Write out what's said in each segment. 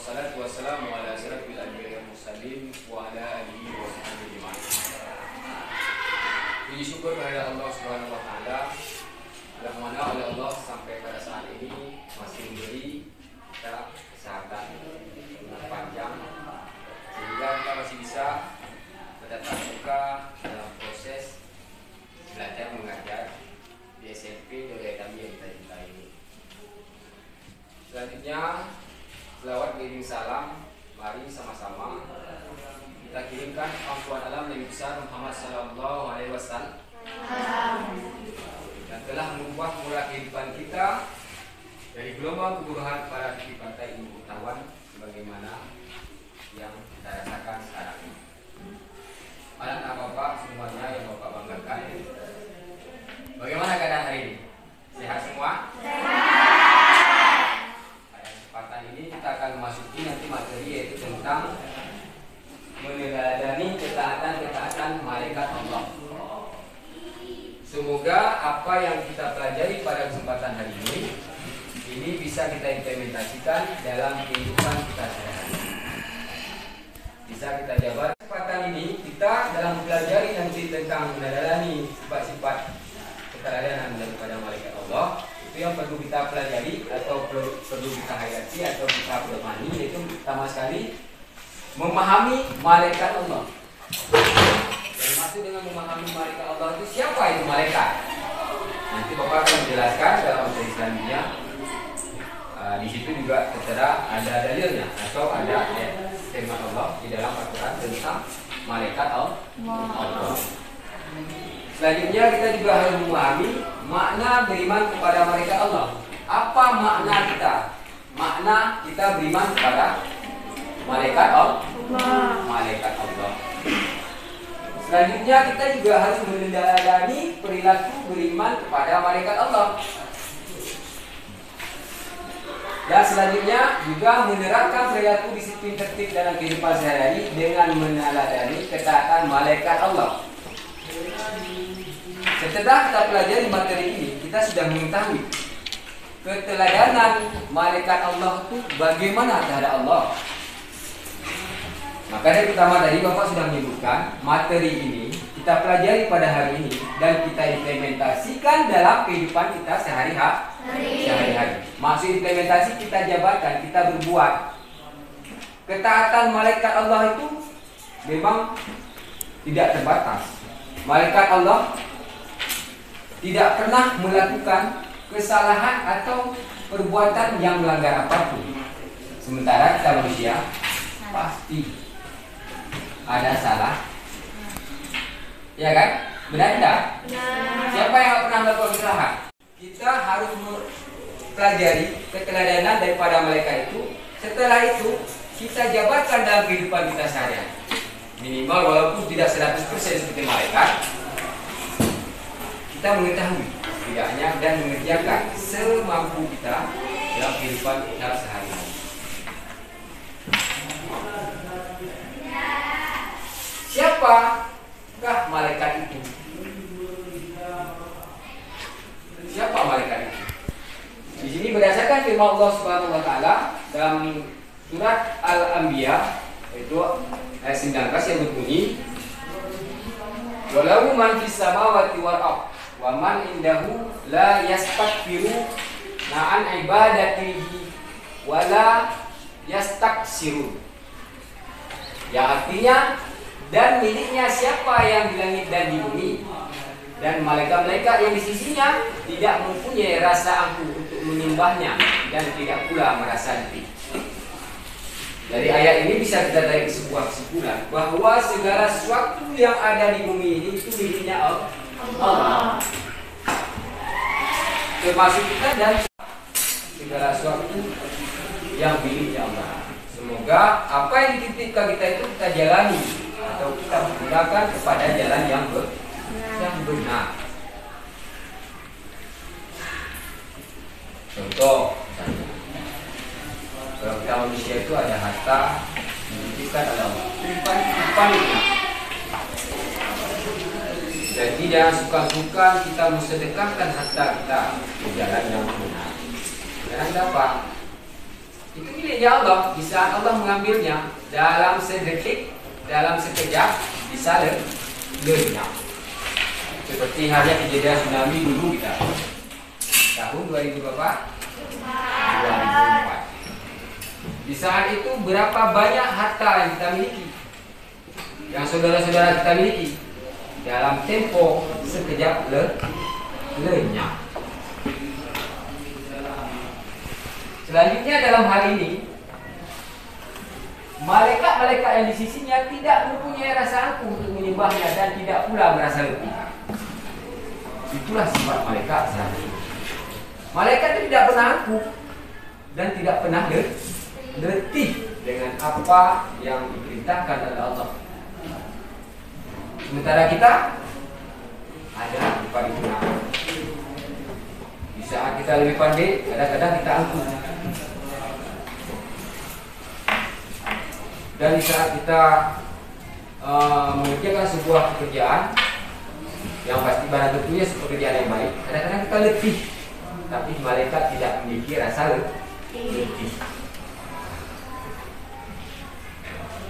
Wassalatu wassalamu ala asyrafil anbiya'i wal mursalin wa ala alihi wa sahbihi ajma'in. Puji syukur kepada Allah Subhanahu wa taala yang mana oleh Allah sampai pada saat ini masih memberi kita kesehatan umur panjang sehingga kita masih bisa bertatap muka dalam proses belajar mengajar di SMP Dolia kami yang kita cintai ini. Selanjutnya selawat kirim salam, mari sama-sama kita kirimkan pangkuan alam Nabi besar Muhammad sallallahu alaihi wasallam yang telah mengubah mula kehidupan kita dari gelombang keburuhan pada tepi pantai ilmu pengetahuan sebagaimana yang kita rasakan sekarang ini. Anak bapak semuanya yang bapak banggakan, bagaimana keadaan hari ini? Sehat semua? Kita akan memasuki nanti materi yaitu tentang meneladani ketaatan malaikat Allah. Semoga apa yang kita pelajari pada kesempatan hari ini bisa kita implementasikan dalam kehidupan kita sehari-hari. Bisa kita jabarkan kesempatan ini kita dalam mempelajari nanti tentang meneladani sifat-sifat keteladanan daripada malaikat Allah. Itu yang perlu kita pelajari atau perlu kita hayati atau kita pahami, yaitu pertama sekali memahami malaikat Allah. Yang maksud dengan memahami malaikat Allah itu siapa itu malaikat? Nanti Bapak akan menjelaskan dalam materi selanjutnya. Di situ juga tertera ada dalilnya atau ada firman Allah di dalam Al-Quran tentang malaikat Allah. Selanjutnya kita juga harus memahami makna beriman kepada malaikat Allah. Apa makna kita? Makna kita beriman kepada malaikat Allah. Malaikat Allah. Selanjutnya kita juga harus meneladani perilaku beriman kepada malaikat Allah. Dan selanjutnya juga menerapkan perilaku disiplin tertib dalam kehidupan sehari-hari dengan meneladani ketaatan malaikat Allah. Setelah kita pelajari materi ini, kita sudah mengetahui keteladanan malaikat Allah itu bagaimana terhadap Allah. Maka dari pertama tadi Bapak sudah menyebutkan materi ini kita pelajari pada hari ini dan kita implementasikan dalam kehidupan kita sehari-hari. Maksud implementasi kita jabarkan, kita berbuat. Ketaatan malaikat Allah itu memang tidak terbatas. Malaikat Allah tidak pernah melakukan kesalahan atau perbuatan yang melanggar apapun. Sementara kita manusia pasti ada salah. Ya kan? Benar tidak? Siapa yang pernah melakukan kesalahan? Kita harus mempelajari keteladanan daripada malaikat itu. Setelah itu kita jabarkan dalam kehidupan kita sehari-hari. Minimal walaupun tidak 100% seperti malaikat, kita mengetahui setidaknya dan mengerjakan semampu kita dalam kehidupan kita sehari-hari. Siapakah malaikat itu? Siapa malaikat itu? Di sini berdasarkan firman Allah Subhanahu wa taala dalam surat Al-Anbiya yaitu ayat 19 yang berbunyi, "Walau man fis samawati wal ardh wa man indahu la yastakbiru an ibadatihi wa la yastaksirun." Yang artinya, dan miliknya siapa yang di langit dan di bumi dan malaikat-malaikat yang di sisinya tidak mempunyai rasa angkuh untuk menyembahnya dan tidak pula merasa letih. Dari ayat ini bisa kita tarik sebuah kesimpulan bahwa segala sesuatu yang ada di bumi ini itu miliknya Allah. Termasuk kita dan segala sesuatu yang miliknya Allah. Semoga apa yang dititipkan kita itu kita jalani atau kita menggunakan kepada jalan yang benar. Contoh, kalau kita manusia itu ada harta dititipkan oleh Allah, titipannya. Jadi jangan suka-suka kita mensedekahkan harta kita ke jalan yang benar. Jangan dapat itu miliknya Allah. Di saat Allah mengambilnya dalam sedetik, dalam sekejap, bisa lenyap. Seperti halnya kejadian tsunami dulu kita tahun 2000 berapa? 2004. Di saat itu berapa banyak harta yang kita miliki, yang saudara-saudara kita miliki, dalam tempo sekejap lenyap. Selanjutnya dalam hal ini, malaikat-malaikat yang di sisinya tidak mempunyai rasa angkuh untuk menyembahnya dan tidak pula merasa letih. Itulah sifat malaikat selanjutnya. Malaikat itu tidak pernah angkuh dan tidak pernah letih dengan apa yang diperintahkan oleh Allah. Sementara kita ada paripurna. Di saat kita lebih pandai, kadang-kadang kita angkuh. Dan di saat kita mengerjakan sebuah pekerjaan yang pasti barang tentunya pekerjaan yang baik, kadang-kadang kita letih, tapi malaikat tidak memiliki rasa letih.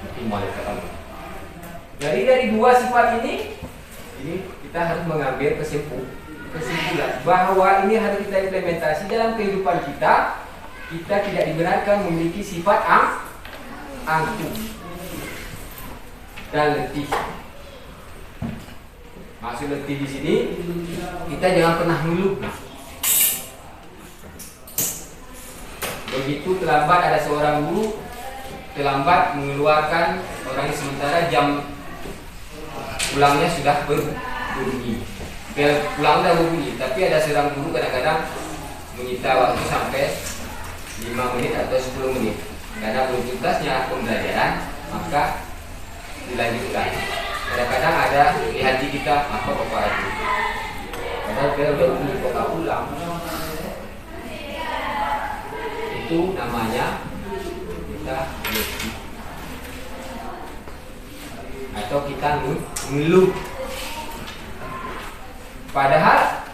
Itu malaikat Allah. Dari dua sifat ini kita harus mengambil kesimpulan bahwa ini harus kita implementasi dalam kehidupan kita. Kita tidak dibenarkan memiliki sifat angkuh dan letih. Maksud letih di sini, kita jangan pernah ngeluh. Begitu terlambat ada seorang guru terlambat mengeluarkan orangnya, sementara jam pulangnya sudah berbunyi. Bel pulang sudah berbunyi, tapi ada seorang guru kadang-kadang menyita waktu sampai 5 menit atau 10 menit. Karena belum tuntasnya pembelajaran, maka dilanjutkan. Kadang-kadang ada di hati kita, apa bapak itu? Padahal dia udah bunyi kok pulang. Itu namanya kita letih. Atau kita ngeluh. Padahal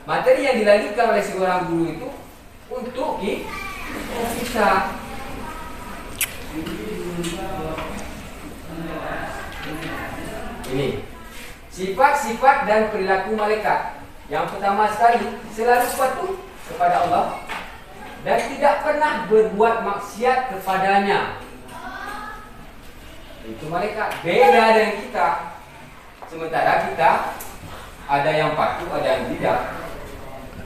materi yang dilanjutkan oleh seorang guru itu untuk kita. Ini sifat-sifat dan perilaku malaikat. Yang pertama sekali, selalu patuh kepada Allah dan tidak pernah berbuat maksiat kepadanya. Itu malaikat, beda dengan kita. Sementara kita ada yang patuh, ada yang tidak.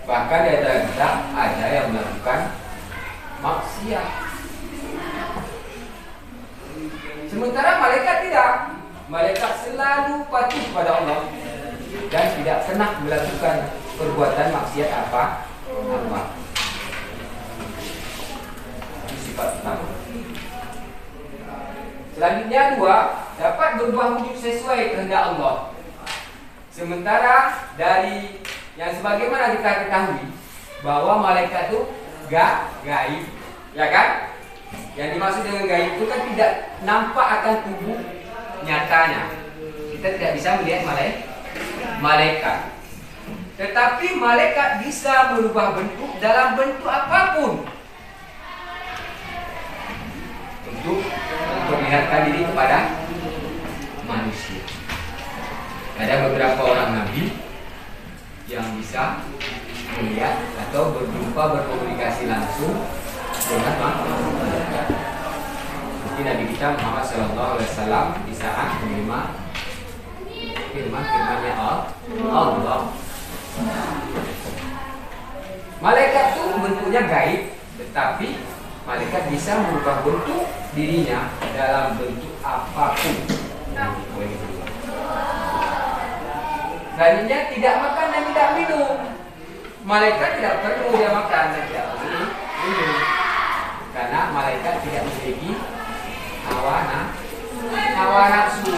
Bahkan di antara kita ada yang melakukan maksiat. Sementara malaikat tidak. Malaikat selalu patuh kepada Allah dan tidak pernah melakukan perbuatan maksiat apa. Itu sifat pertama. Selanjutnya dua, dapat berubah wujud sesuai kehendak Allah. Sementara dari yang sebagaimana kita ketahui bahwa malaikat itu gaib, ya kan? Yang dimaksud dengan gaib itu kan tidak nampak akan tubuh nyatanya. Kita tidak bisa melihat malaikat. Tetapi malaikat bisa merubah bentuk dalam bentuk apapun untuk memperlihatkan diri kepada manusia. Ada beberapa orang nabi yang bisa melihat atau berjumpa, berkomunikasi langsung dengan malaikat. Seperti Nabi kita Muhammad SAW di saat menerima firman-firmannya Allah. Malaikat itu bentuknya gaib, tetapi malaikat bisa merubah bentuk dirinya dalam bentuk apapun. Selanjutnya tidak makan dan tidak minum. Malaikat tidak perlu dia makan dan tidak perlu minum, karena malaikat tidak memiliki hawa nafsu.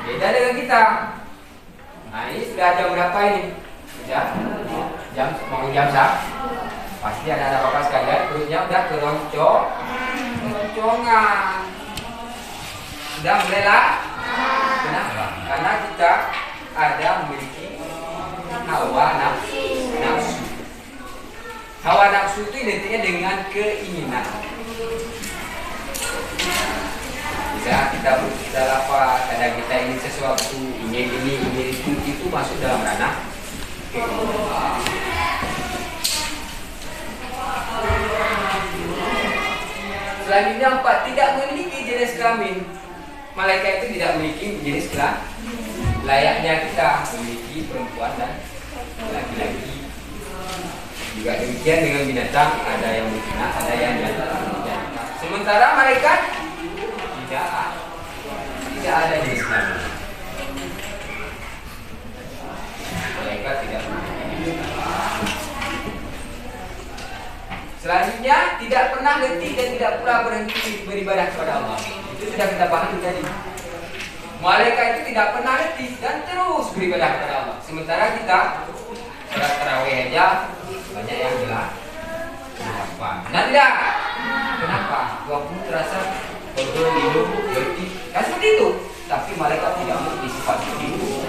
Beda dengan kita. Nah, ini sudah jam berapa ini? Jam pasti ada bapak sekalian perutnya udah keroncongan, sudah mulai lah. Kenapa? Karena kita ada memiliki hawa nafsu. Hawa nafsu itu identiknya dengan keinginan. Bisa kita apa? Kadang kita ingin sesuatu, ingin ini, ingin itu masuk dalam ranah keinginan. Selanjutnya 4, tidak memiliki jenis kelamin. Malaikat itu tidak memiliki jenis kelamin. Layaknya kita memiliki perempuan dan laki-laki. Juga demikian dengan binatang, ada yang betina, ada yang jantan. Sementara malaikat tidak ada jenis kelamin. Malaikat tidak memiliki jenis kelamin. Selanjutnya tidak pernah letih dan tidak pula berhenti beribadah kepada Allah. Itu sudah kita pahami tadi. Malaikat itu tidak pernah letih dan terus beribadah kepada Allah. Sementara kita sholat tarawih aja banyak yang bilang kenapa? Nah tidak. Kenapa? Waktu terasa pegel, hidup, letih. Kan seperti itu. Tapi malaikat tidak memiliki sifat itu.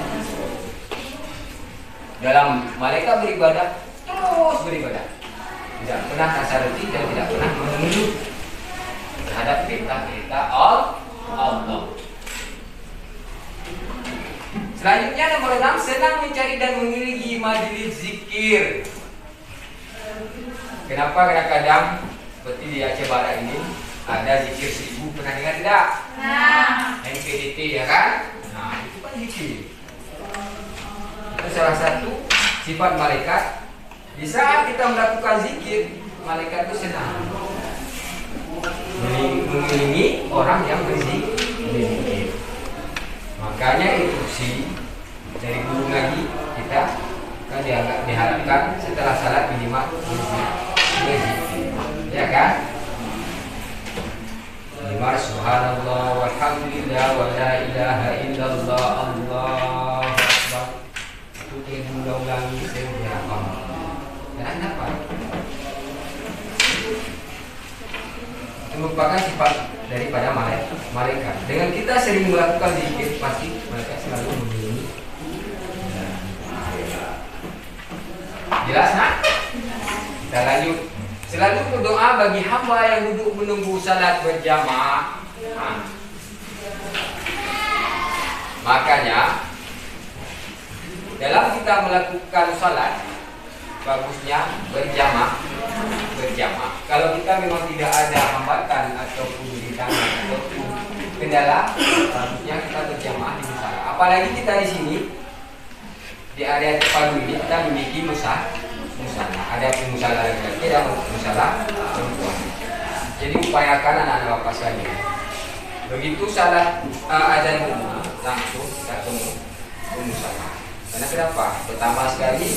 Dalam malaikat beribadah terus beribadah. Tidak pernah rasa letih dan tidak pernah mengeluh terhadap perintah-perintah Allah. Selanjutnya nomor 6, senang mencari dan mengiringi majelis zikir. Kenapa kadang-kadang seperti di Aceh Barat ini ada zikir 1000, pernah dengar tidak? NPDT ya kan? Nah itu kan zikir. Itu salah satu sifat malaikat. Di saat kita melakukan zikir, malaikat itu senang mengiringi orang yang berzikir. Makanya instruksi dari guru ngaji kita kan diharapkan setelah salat minimal berzikir, ya kan? Minimal subhanallah walhamdulillah wa la ilaha illallah Allahu akbar. Itu diulang-ulangi seberapa. Dan apa? Itu merupakan sifat daripada malaikat. Dengan kita sering melakukan zikir, pasti malaikat selalu mengiringi. Jelas nak? Kita lanjut. Selalu berdoa bagi hamba yang duduk menunggu salat berjamaah. Makanya dalam kita melakukan salat, bagusnya berjamaah. Kalau kita memang tidak ada hambatan ataupun rintangan ataupun kendala, bagusnya kita berjamaah di musala. Apalagi kita di sini di area terpadu ini kita memiliki musala. Ada musala laki-laki dan musala perempuan. Jadi upayakan anak-anak bapak sekalian. Begitu salat azan langsung kita ke musala. Karena kenapa? Pertama sekali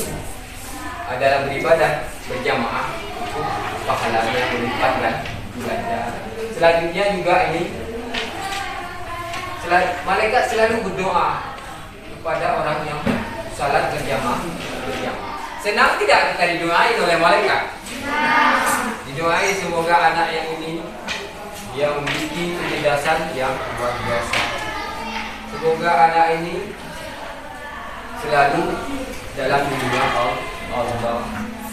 adalah beribadah berjamaah itu pahalanya berlipat dan ganda. Selanjutnya juga ini malaikat selalu berdoa kepada orang yang salat berjamaah. Senang tidak kita didoai oleh malaikat? Didoai semoga anak yang ini dia memiliki kecerdasan yang luar biasa. Semoga anak ini selalu dalam dunia Allah.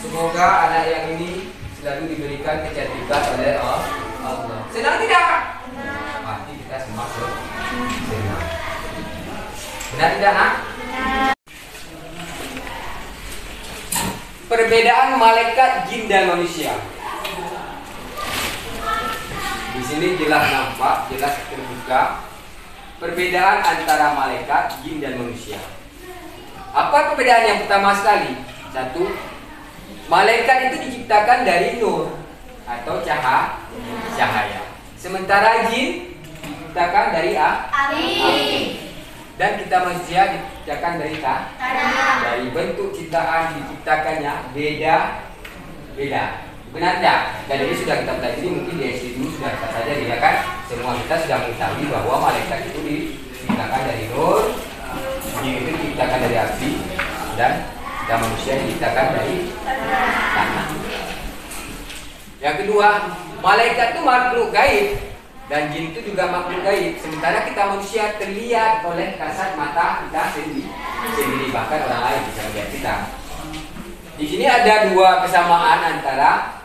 Semoga anak yang ini selalu diberikan kecantikan oleh Allah. Senang tidak? Pasti kita semua senang. Benar tidak nak? Perbedaan malaikat, jin dan manusia. Di sini jelas nampak, jelas terbuka perbedaan antara malaikat, jin dan manusia. Apa perbedaan yang pertama sekali? Satu, malaikat itu diciptakan dari nur atau cahaya. Sementara jin diciptakan dari api. Dan kita manusia diciptakan dari tanah. Dari bentuk ciptaan diciptakannya beda. Benar tidak? Dan ini sudah kita pelajari, mungkin di SD dulu sudah kita pelajari ya kan? Semua kita sudah mengetahui bahwa malaikat itu diciptakan dari nur, jin itu diciptakan dari api, dan manusia diciptakan dari tanah. Yang kedua, malaikat itu makhluk gaib dan jin itu juga makhluk gaib. Sementara kita manusia terlihat oleh kasat mata kita sendiri, bahkan orang lain bisa melihat kita. Di sini ada dua kesamaan antara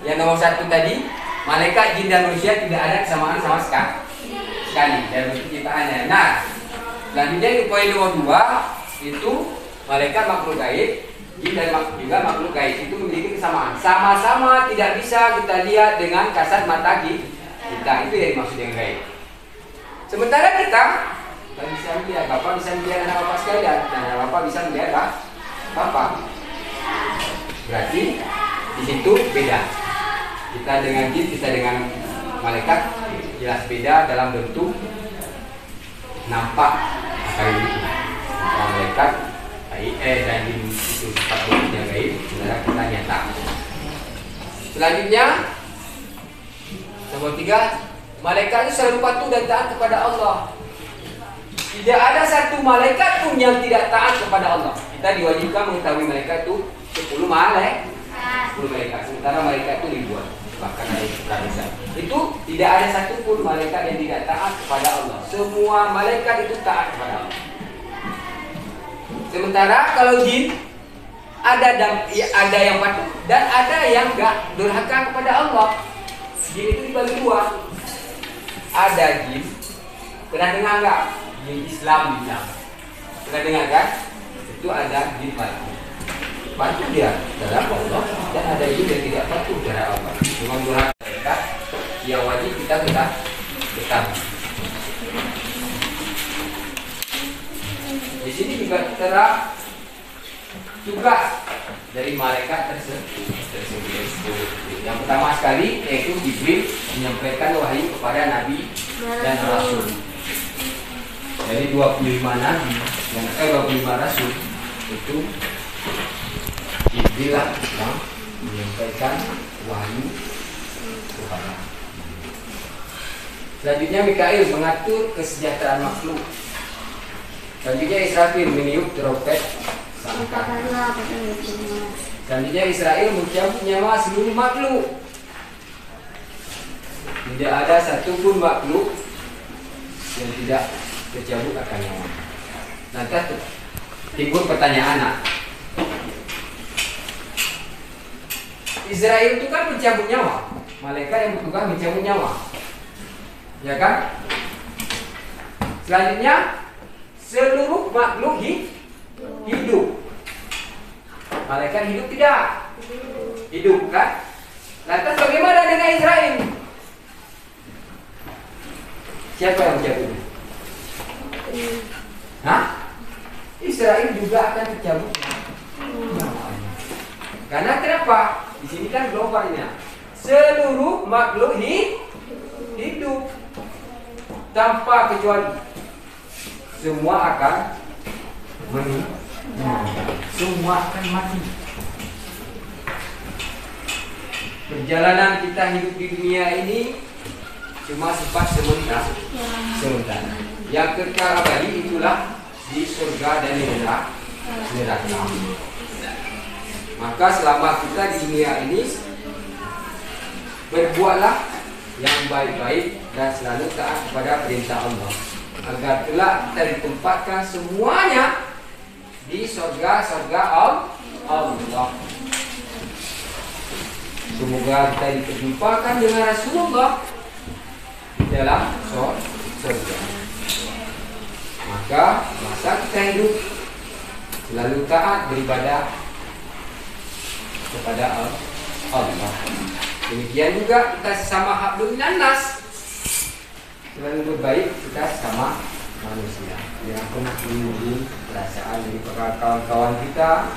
yang nomor satu tadi, malaikat, jin dan manusia tidak ada kesamaan sama sekali dalam penciptaannya. Nah, selanjutnya di poin nomor 2 itu malaikat makhluk gaib, jin dan juga makhluk gaib itu memiliki kesamaan. Sama-sama tidak bisa kita lihat dengan kasat mata kita. Itu yang dimaksud dengan gaib. Sementara kita bisa melihat, Bapak bisa melihat anak Bapak sekalian, dan anak Bapak bisa melihat Bapak. Berarti di situ beda. Kita dengan jin, kita dengan malaikat jelas beda dalam bentuk nampak gaib itu. Malaikat dan jin itu sifat yang gaib, sebenarnya kita nyata. Selanjutnya nomor 3, malaikat itu selalu patuh dan taat kepada Allah. Tidak ada satu malaikat pun yang tidak taat kepada Allah. Kita diwajibkan mengetahui malaikat itu 10 malaikat. Sementara malaikat itu ribuan, bahkan ada ratusan. Itu tidak ada satu pun malaikat yang tidak taat kepada Allah. Semua malaikat itu taat kepada Allah. Sementara kalau jin ada yang patuh dan ada yang enggak durhaka kepada Allah. Jin itu dibagi 2. Ada jin, pernah dengar enggak? Jin Islam bilang. Pernah dengar kan? Itu ada jin patuh dia terhadap Allah, dan ada jin yang tidak patuh terhadap Allah. Memang durhaka yang wajib kita ketahui. Di sini juga tertera tugas dari malaikat tersebut. Yang pertama sekali yaitu Jibril menyampaikan wahyu kepada nabi dan rasul. Jadi 25 nabi dan 25 rasul itu Jibril lah yang menyampaikan wahyu kepada. Selanjutnya Mikail mengatur kesejahteraan makhluk. Selanjutnya Israfil meniup trompet sangkakala. Selanjutnya Israel mencabut nyawa seluruh makhluk. Tidak ada satupun makhluk yang tidak tercabut akan nyawa. Nanti timbul pertanyaan, Israel itu kan mencabut nyawa, malaikat yang bertugas mencabut nyawa, ya kan? Selanjutnya seluruh makhluk hidup. Malaikat hidup tidak? Hidup kan? Lantas bagaimana dengan Israel? Siapa yang mencabutnya? Hah? Israel juga akan tercabut. Karena kenapa? Di sini kan globalnya. Seluruh makhluk hidup tanpa kecuali. Semua akan semua akan mati. Perjalanan kita hidup di dunia ini cuma sifat sementara. Yang kekal abadi itulah di surga dan di neraka. Maka selama kita di dunia ini, berbuatlah yang baik-baik dan selalu taat kepada perintah Allah, agar kelak kita ditempatkan semuanya di surga Allah. Semoga kita diperjumpakan dengan Rasulullah di dalam surga. Maka masa kita hidup selalu taat beribadah kepada Allah. Demikian juga kita sesama hablum minannas, selalu berbaik kita sama manusia. Jangan pernah menyinggung perasaan dari kawan-kawan kita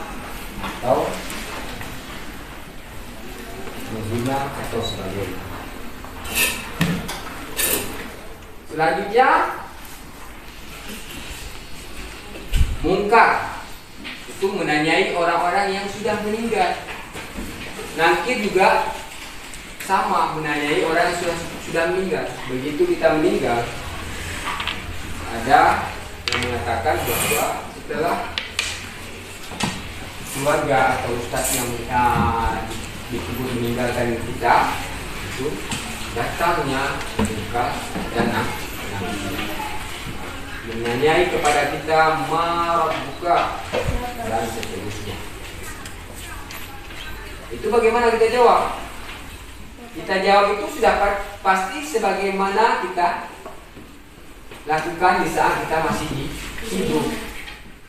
atau menghina atau sebagainya. Selanjutnya mungkar itu menanyai orang-orang yang sudah meninggal. Nakir juga sama, menanyai orang yang sudah meninggal. Begitu kita meninggal, ada yang mengatakan bahwa setelah keluarga atau ustaz yang dikubur meninggalkan kita, itu datangnya mereka dan menanyai kepada kita marah buka dan seterusnya. Itu bagaimana kita jawab? Kita jawab itu sudah pasti sebagaimana kita lakukan di saat kita masih hidup.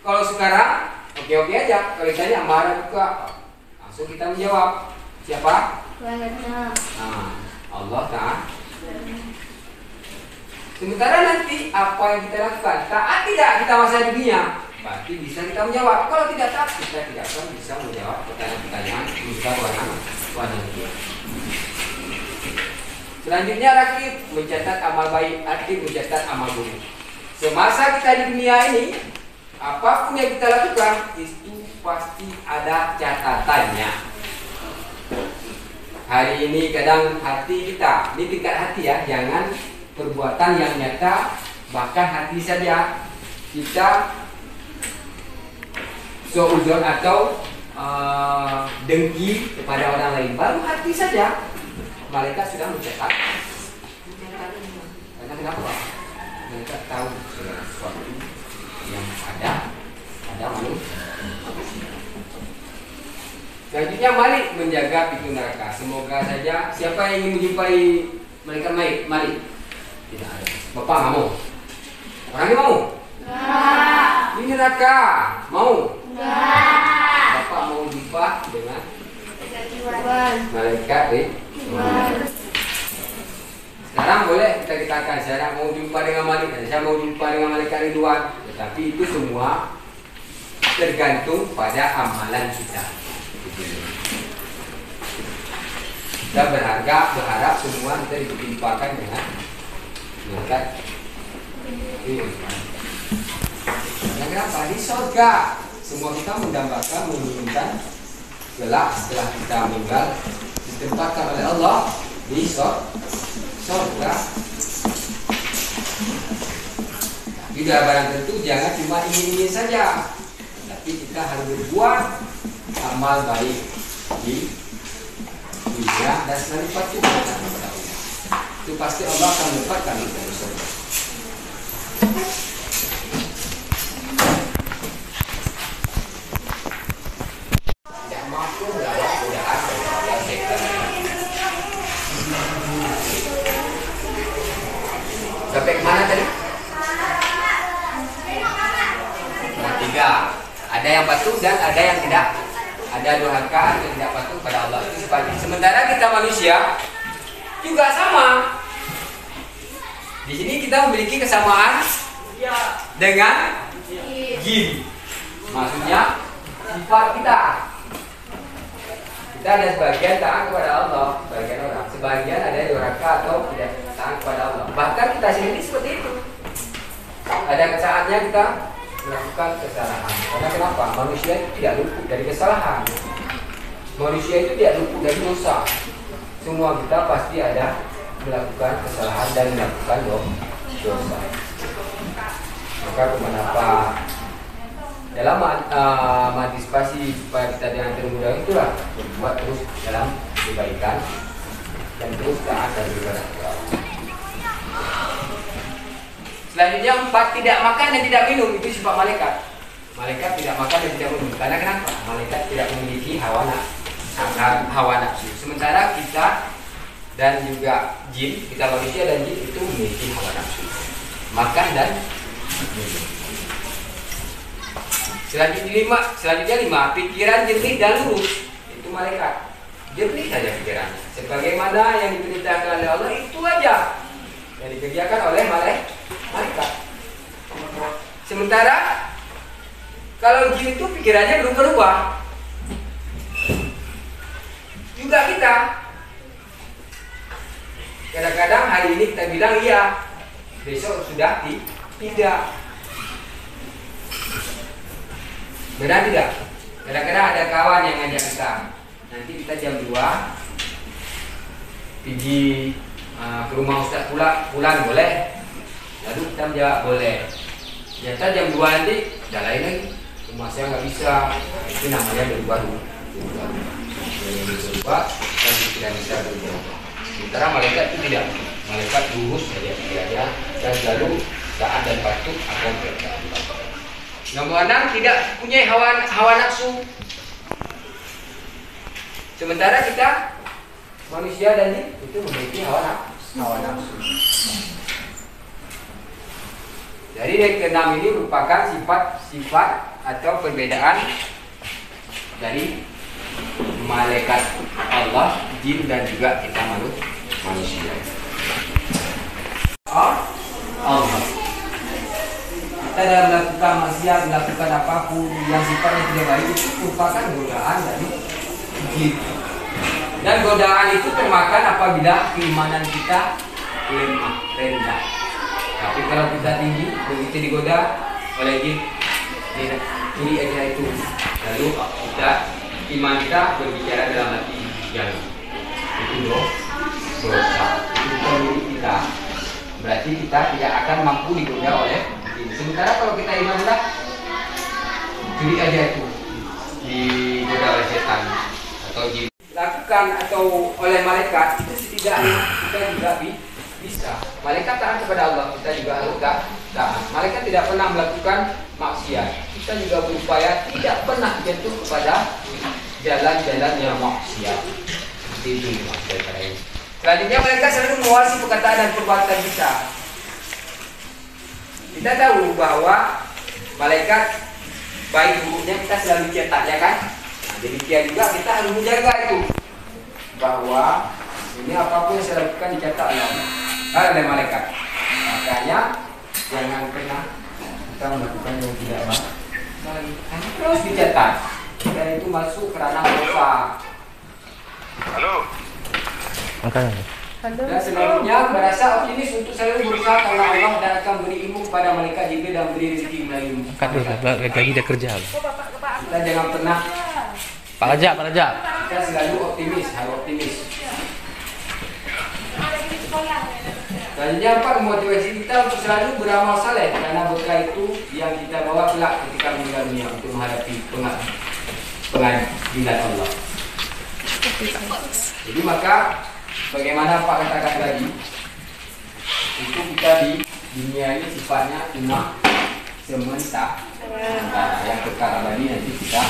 Kalau sekarang oke-oke aja. Kalau ditanya marah juga, langsung kita menjawab. Siapa? Allah Ta'ala. Sementara nanti apa yang kita lakukan, taat tidak kita masa dunia, berarti bisa kita menjawab. Kalau tidak taat, kita tidak akan bisa menjawab pertanyaan-pertanyaan besar warna dunia. Selanjutnya rakib mencatat amal baik, aktif mencatat amal buruk. Semasa kita di dunia ini, apapun yang kita lakukan itu pasti ada catatannya. Hari ini kadang hati kita, ini tingkat hati ya, jangan perbuatan yang nyata, bahkan hati saja kita seuzon atau dengki kepada orang lain, baru hati saja malaikat sudah mencatat. Karena kenapa? Mereka tahu segala sesuatu yang ada manusia. Selanjutnya Malik menjaga pintu neraka. Semoga saja siapa yang ingin menjumpai malaikat Malik? Tidak ada. Bapak nggak mau? Orangnya mau? Enggak. Ini neraka mau? Enggak. Bapak mau jumpa dengan malaikat Sekarang boleh kita katakan saya mau jumpa dengan malaikat, saya mau jumpa dengan malaikat Ridwan. Tetapi itu semua tergantung pada amalan kita. Kita berharap semua kita ditimpakan dengan malaikat. Karena kenapa? Di surga semua kita mendambakan, menginginkan kelak setelah kita meninggal ditempatkan oleh Allah di surga. Tidak barang tentu jangan cuma ingin-ingin saja, tapi kita harus berbuat amal baik di dunia dan melipat juga kepada Allah. Itu pasti Allah akan menempatkan kita di surga. Tidak mampu melawan godaan dari Allah setan. Sampai kemana tadi? Tiga. Ada yang patuh dan ada yang tidak. Ada durhaka atau tidak patuh pada Allah. Itu sebagian. Sementara kita manusia juga sama. Di sini kita memiliki kesamaan dengan jin. Maksudnya sifat kita. Kita ada sebagian taat kepada Allah, sebagian orang. Sebagian ada durhaka atau tidak taat kepada Allah. Bahkan kita sendiri seperti itu. Ada saatnya kita melakukan kesalahan. Karena kenapa? Manusia itu tidak luput dari kesalahan. Manusia itu tidak luput dari dosa. Semua kita pasti ada melakukan kesalahan dan melakukan dosa. Maka kenapa dalam mengantisipasi supaya kita jangan termudah itulah berbuat terus dalam kebaikan dan terus taat dan beribadah kepada Allah. Selanjutnya 4, tidak makan dan tidak minum. Itu sifat malaikat. Malaikat tidak makan dan tidak minum. Karena kenapa? Malaikat tidak memiliki hawa nafsu. Sementara kita dan juga jin, kita manusia dan jin itu memiliki hawa nafsu. Makan dan minum. Selanjutnya 5, pikiran jernih dan lurus. Itu malaikat. Jernih saja pikirannya. Sebagaimana yang diperintahkan oleh Allah itu aja yang dikerjakan oleh malaikat. Sementara kalau jin itu pikirannya belum berubah. Juga kita kadang-kadang hari ini kita bilang iya, besok sudah tidak. Benar tidak? Kadang-kadang ada kawan yang ngajak kita, nanti kita jam 2 pergi ke rumah Ustaz pulang boleh? Lalu kita menjawab boleh. Ternyata jam 2 nanti udah lain lagi, rumah saya nggak bisa. Itu namanya berubah. Dan tidak bisa berubah. Sementara malaikat itu tidak. Malaikat lurus saja pikirannya dan selalu taat dan patuh akan perintah. Nomor 6, tidak punya hawa nafsu. Sementara kita manusia dan jin itu memiliki hawa nafsu. Jadi yang keenam ini merupakan sifat-sifat atau perbedaan dari malaikat Allah, jin dan juga kita manusia. Allah. Kita dalam melakukan maksiat, melakukan apapun yang sifatnya tidak baik itu merupakan godaan dari jin. Dan godaan itu termakan apabila keimanan kita lemah, rendah. Tapi kalau kita tinggi, begitu digoda oleh jin, ini aja itu. Lalu kita iman kita berbicara dalam hati yang itu dosa. Itu milik kita. Berarti kita tidak akan mampu digoda oleh jin. Sementara kalau kita iman sudah, jadi aja itu digoda oleh setan atau jin. Lakukan atau oleh malaikat itu setidaknya kita juga bisa. Malaikat taat kepada Allah, kita juga harus taat. Malaikat tidak pernah melakukan maksiat. Kita juga berupaya tidak pernah jatuh kepada jalan-jalan yang maksiat. Itu maksud saya ini. Selanjutnya mereka selalu mengawasi perkataan dan perbuatan kita. Kita tahu bahwa malaikat baik buruknya kita selalu cetak, ya kan? Nah, demikian juga kita harus menjaga itu, bahwa ini apapun yang saya lakukan dicatat oleh malaikat. Makanya jangan pernah kita melakukan yang tidak baik, terus dicatat, dan itu masuk ke ranah dosa. Halo. Dan selanjutnya merasa optimis untuk selalu berusaha karena Allah dan akan beri ilmu kepada malaikat juga dan beri rezeki melalui lagi dia kerja. Kita jangan pernah Pak Raja. kita selalu optimis, harus optimis. Selanjutnya apa? Motivasi kita untuk selalu beramal saleh karena berkah itu yang kita bawa kelak ketika meninggal dunia untuk menghadapi pengadilan Allah. Jadi maka bagaimana Pak katakan tadi, itu kita di dunia ini sifatnya cuma sementara. Yang kekal abadi nanti kita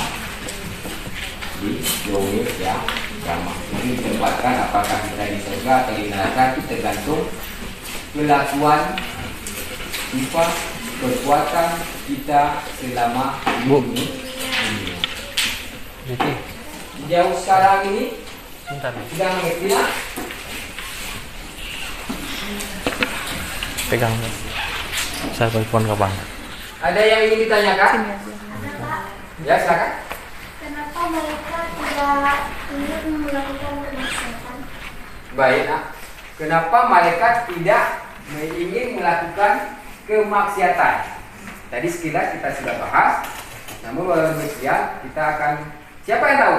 di yaumil kiamah. Ini ditempatkan apakah kita di surga atau di neraka itu tergantung kelakuan, sifat, perbuatan kita selama ini. Jauh sekarang ini sudah mengerti lah. Pegang. Saya telepon ke bang. Ada yang ingin ditanyakan? Ya, silakan. Kenapa mereka tidak ingin melakukan kemaksiatan? Baik, nak. Kenapa malaikat tidak ingin melakukan kemaksiatan? Tadi sekilas kita sudah bahas. Namun walau demikian kita akan, siapa yang tahu?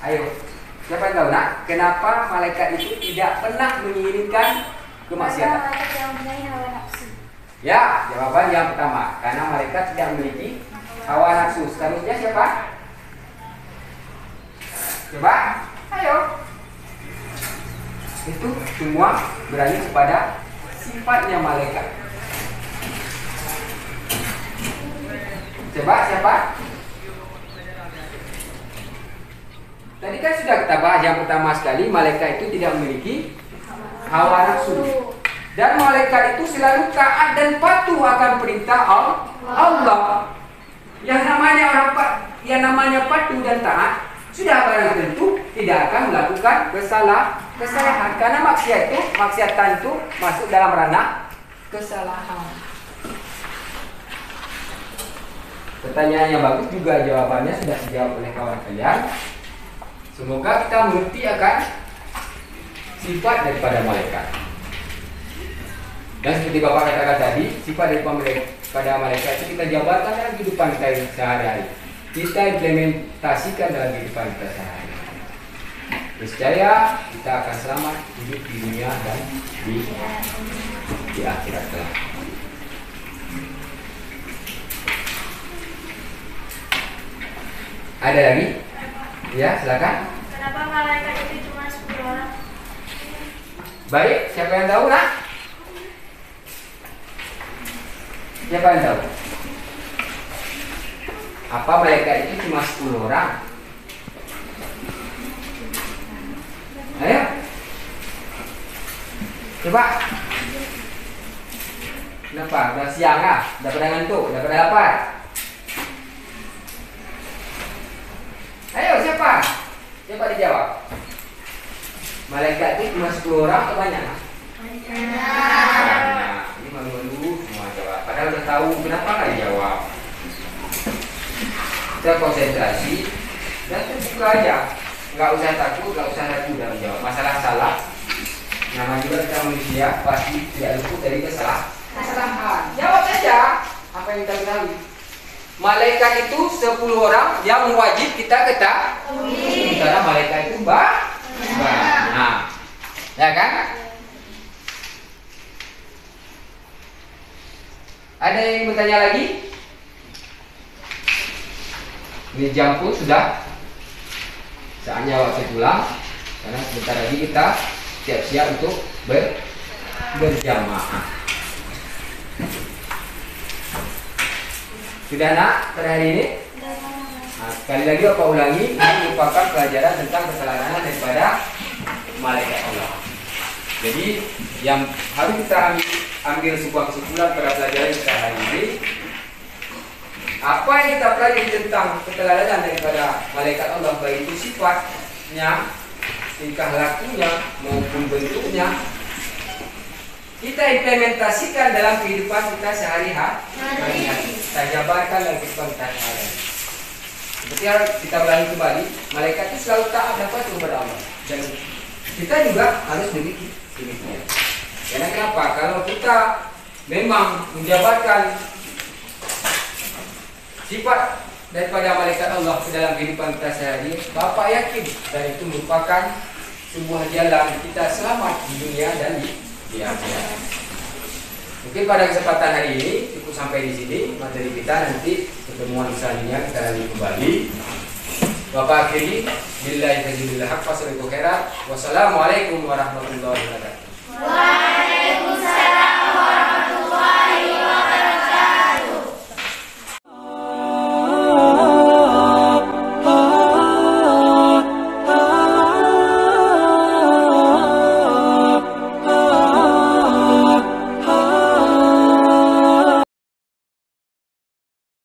Ayo, siapa yang tahu, nak? Kenapa malaikat itu tidak pernah menginginkan kemaksiatan? Karena mereka tidak mempunyai hawa nafsu. Ya, jawaban yang pertama, karena malaikat tidak memiliki hawa nafsu. Seterusnya siapa? Coba, ayo. Itu semua berani kepada sifatnya malaikat. Coba siapa? Tadi kan sudah kita bahas yang pertama sekali, malaikat itu tidak memiliki hawa nafsu. Dan malaikat itu selalu taat dan patuh akan perintah Allah. Yang namanya patuh dan taat sudah barang tentu tidak akan melakukan kesalahan. Karena maksiatan itu masuk dalam ranah kesalahan. Pertanyaan yang bagus juga, jawabannya sudah dijawab oleh kawan kalian. Semoga kita mengerti akan sifat daripada malaikat. Dan seperti Bapak katakan tadi, sifat daripada malaikat itu kita jabarkan dalam kehidupan kita sehari-hari. Kita implementasikan dalam kehidupan kita sehari-hari. Percaya kita akan selamat hidup di dunia dan di akhirat kelak. Ada lagi? Ya, silakan. Kenapa malaikat itu cuma 10 orang? Baik, siapa yang tahu, nak? Siapa yang tahu? Apa malaikat itu cuma 10 orang? Coba. Kenapa? Udah siang ah? Udah pada ngantuk? Udah pada lapar? Ayo siapa? Coba dijawab. Malaikat itu cuma 10 orang atau banyak? Nah, ini malu-malu semua jawab. Padahal udah tahu, kenapa nggak dijawab? Kita konsentrasi dan terbuka aja. Nggak usah takut, nggak usah ragu dalam jawab. Masalah salah, nama juga kita manusia pasti tidak luput dari kesalahan. Jawab saja apa yang kita ketahui. Malaikat itu 10 orang yang wajib kita ketahui. Karena malaikat itu banyak. Ya kan? Ada yang bertanya lagi? Ini jam pun sudah saatnya waktu pulang, karena sebentar lagi kita siap-siap untuk berjamaah. Sudah nak pada hari ini? Nah, sekali lagi Bapak ulangi, ini merupakan pelajaran tentang kesalahan daripada malaikat Allah. Jadi yang harus kita ambil sebuah kesimpulan pada pelajaran kita hari ini, apa yang kita pelajari tentang keteladanan daripada malaikat Allah, baik itu sifatnya, tingkah lakunya maupun bentuknya, kita implementasikan dalam kehidupan kita sehari-hari. Kita jabarkan dalam kehidupan kita sehari-hari. Seperti yang kita ulangi kembali, malaikat itu selalu taat dan patuh kepada Allah, dan kita juga harus demikian. Karena kenapa? Kalau kita memang menjabarkan sifat daripada malaikat Allah ke dalam kehidupan kita sehari, Bapak yakin dan itu merupakan sebuah jalan kita selamat di dunia dan di akhirat. Mungkin pada kesempatan hari ini cukup sampai di sini materi kita. Nanti pertemuan selanjutnya kita lanjut kembali. Bapak akhiri, billahi taufiq wal hidayah. Wassalamualaikum warahmatullahi wabarakatuh.